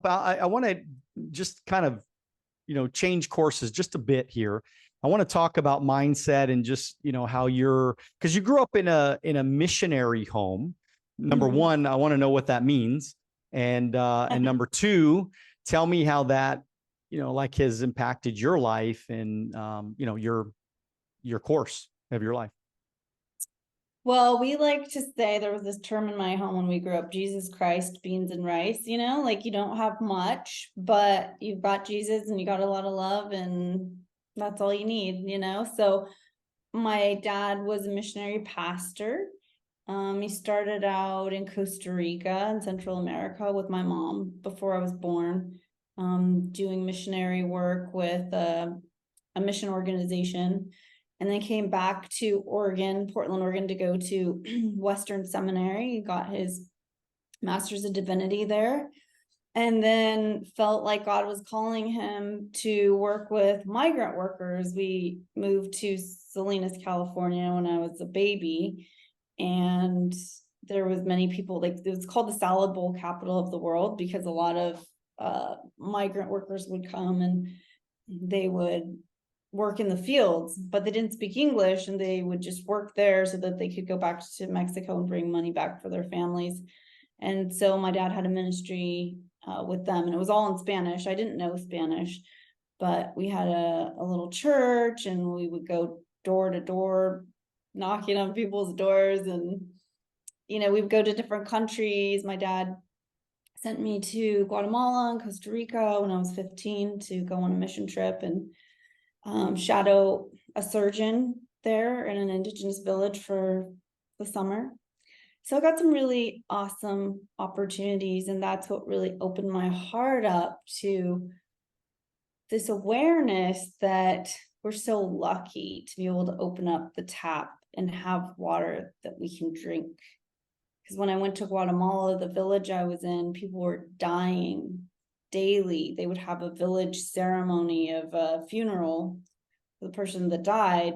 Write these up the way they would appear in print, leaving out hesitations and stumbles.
I want to just kind of, change courses just a bit here. I want to talk about mindset and just, how because you grew up in a missionary home. Number Mhm. one, I want to know what that means. And number two, tell me how that, like has impacted your life and, your course of your life. Well, we like to say there was this term in my home when we grew up, Jesus Christ, beans and rice, like you don't have much, but you've got Jesus and you got a lot of love and that's all you need. So my dad was a missionary pastor. He started out in Costa Rica in Central America with my mom before I was born, doing missionary work with a mission organization, and then came back to Portland, Oregon, to go to Western Seminary. He got his master's of divinity there, and then felt like God was calling him to work with migrant workers. We moved to Salinas, California when I was a baby, and there was many people, like it was called the salad bowl capital of the world because a lot of migrant workers would come and they would work in the fields, but they didn't speak English, and they would just work there so that they could go back to Mexico and bring money back for their families. And so my dad had a ministry with them, and it was all in Spanish. I didn't know Spanish, but we had a little church, and we would go door to door knocking on people's doors, and we would go to different countries. My dad sent me to Guatemala and Costa Rica when I was 15 to go on a mission trip and shadow a surgeon there in an indigenous village for the summer. So I got some really awesome opportunities, and that's what really opened my heart up to this awareness that we're so lucky to be able to open up the tap and have water that we can drink. Because when I went to Guatemala, the village I was in, people were dying daily. They would have a village ceremony of a funeral for the person that died.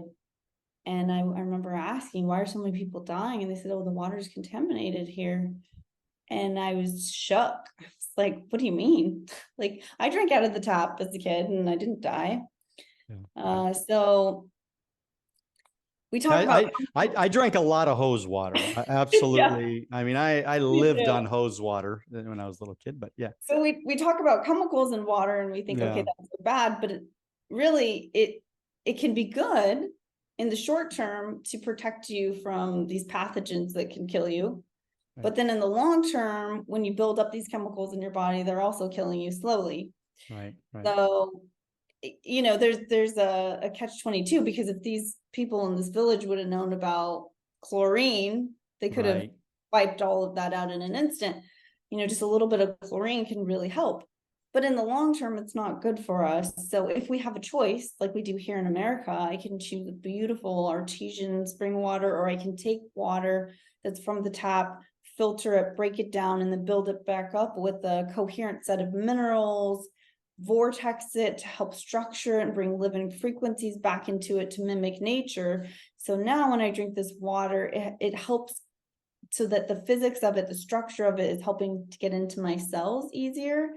And I remember asking, why are so many people dying? And they said, oh, the water's contaminated here. And I was shook. I was like, what do you mean? Like, I drank out of the tap as a kid and I didn't die. Yeah. So we talk about. I drank a lot of hose water. Yeah, Absolutely. I mean, I me lived too. on hose water when I was a little kid, but yeah. So we talk about chemicals in water and we think, okay, Yeah. that's so bad, but it can be good in the short term to protect you from these pathogens that can kill you. Right. But then in the long term, when you build up these chemicals in your body, they're also killing you slowly. Right. Right. So, there's a catch-22, because if these people in this village would have known about chlorine, they could have Right. wiped all of that out in an instant. Just a little bit of chlorine can really help. But in the long term, it's not good for us. So if we have a choice, like we do here in America, I can choose a beautiful artesian spring water, or I can take water that's from the tap, filter it, break it down, and then build it back up with a coherent set of minerals, vortex it to help structure and bring living frequencies back into it to mimic nature. So now when I drink this water, it helps so that the physics of it, the structure of it, is helping to get into my cells easier.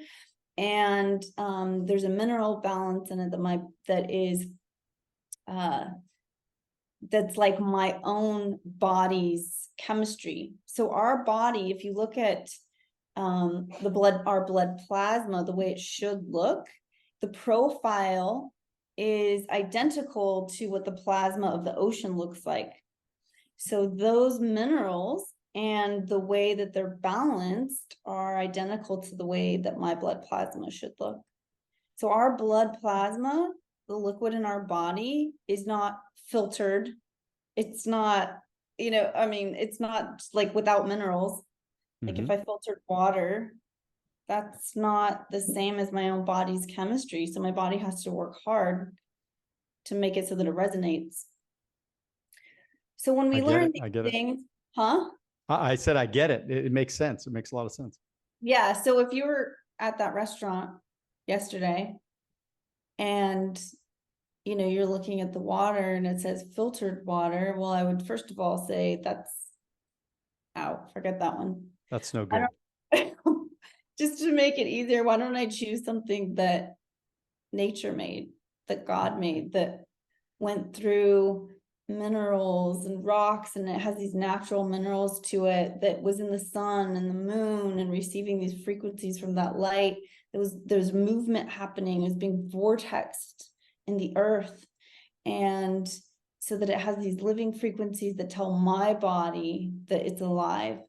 And there's a mineral balance in it that is that's like my own body's chemistry. So our body, if you look at our blood plasma, the way it should look, the profile is identical to what the plasma of the ocean looks like. So those minerals and the way that they're balanced are identical to the way that my blood plasma should look. So our blood plasma, the liquid in our body, is not filtered. It's not, it's not like without minerals. Like if I filtered water, that's not the same as my own body's chemistry. So my body has to work hard to make it so that it resonates. So when we learn these things, I said, I get it. It makes sense. It makes a lot of sense. Yeah. So if you were at that restaurant yesterday and, you're looking at the water and it says filtered water, well, I would first of all say that's out. Forget that one. That's no good. just to make it easier, why don't I choose something that nature made, that God made, that went through minerals and rocks, and it has these natural minerals to it, that was in the sun and the moon and receiving these frequencies from that light. There's movement happening, it was being vortexed in the earth, and so that it has these living frequencies that tell my body that it's alive.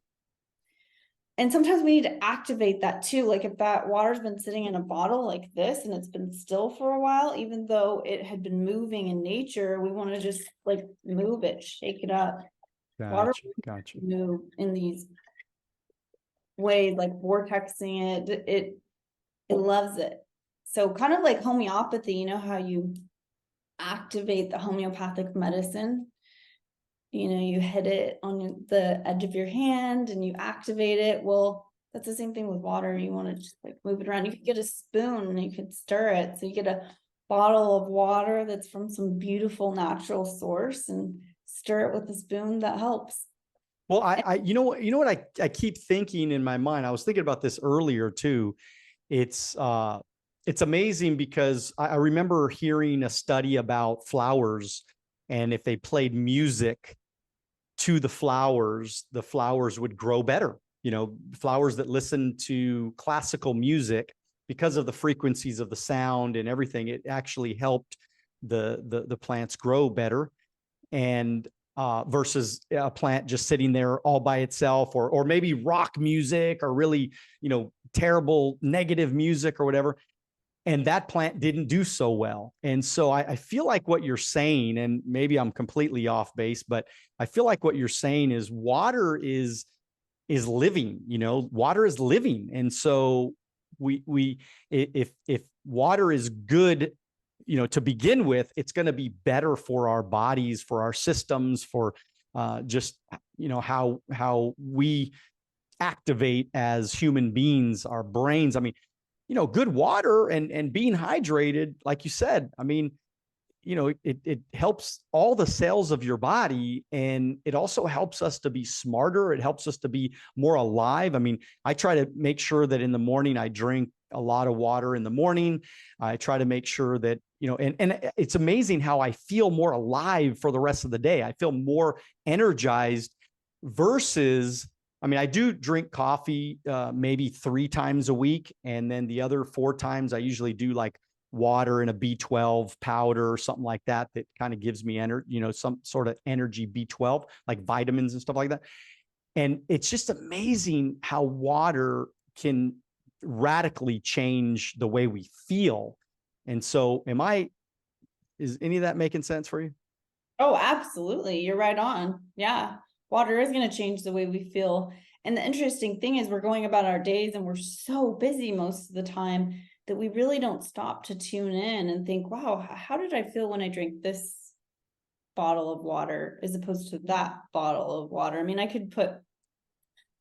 And sometimes we need to activate that too. Like if that water's been sitting in a bottle like this and it's been still for a while, even though it had been moving in nature, we want to just like move it, shake it up. Water Gotcha. move in these ways, like vortexing it loves it. So kind of like homeopathy, you know how you activate the homeopathic medicine? You know, you hit it on the edge of your hand and you activate it. Well, that's the same thing with water. You want to just like move it around. You could get a spoon and you could stir it. So you get a bottle of water that's from some beautiful natural source and stir it with a spoon. That helps. Well, you know what I keep thinking in my mind. I was thinking about this earlier too. It's amazing because I remember hearing a study about flowers, and if they played music to the flowers would grow better. You know, flowers that listen to classical music, because of the frequencies of the sound and everything, it actually helped the plants grow better. And versus a plant just sitting there all by itself, or maybe rock music or really, terrible negative music or whatever. And that plant didn't do so well. And so I feel like what you're saying, and maybe I'm completely off base, but I feel like what you're saying is water is living. Water is living. And so if water is good, to begin with, it's going to be better for our bodies, for our systems, for just how we activate as human beings, our brains. I mean, good water and being hydrated, like you said, I mean, it helps all the cells of your body, and it also helps us to be smarter. It helps us to be more alive. I mean, I try to make sure that in the morning I drink a lot of water in the morning. I try to make sure that, and it's amazing how I feel more alive for the rest of the day. I feel more energized versus, I mean, I do drink coffee maybe 3 times a week. And then the other 4 times I usually do like water and a B12 powder or something like that, that kind of gives me energy, some sort of energy, B12, like vitamins and stuff like that. And it's just amazing how water can radically change the way we feel. And so is any of that making sense for you? Oh, absolutely. You're right on. Yeah. Water is going to change the way we feel. And the interesting thing is we're going about our days and we're so busy most of the time that we really don't stop to tune in and think, wow, how did I feel when I drank this bottle of water as opposed to that bottle of water? I mean, I could put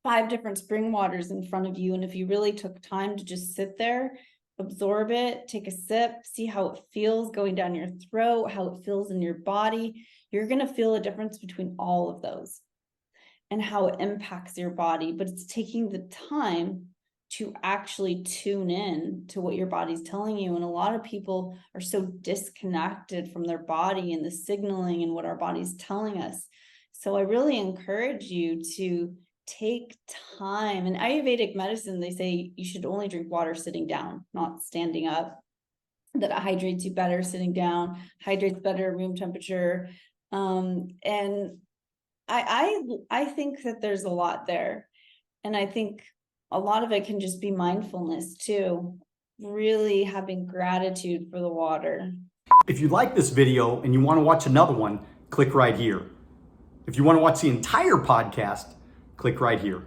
5 different spring waters in front of you. And if you really took time to just sit there, absorb it, take a sip, see how it feels going down your throat, how it feels in your body, you're going to feel a difference between all of those and how it impacts your body. But it's taking the time to actually tune in to what your body's telling you. And a lot of people are so disconnected from their body and the signaling and what our body's telling us. So I really encourage you to take time. In Ayurvedic medicine, they say you should only drink water sitting down, not standing up. That it hydrates you better sitting down, hydrates better at room temperature. And I think that there's a lot there. And I think a lot of it can just be mindfulness too. Really having gratitude for the water. If you like this video and you want to watch another one, click right here. If you want to watch the entire podcast, click right here.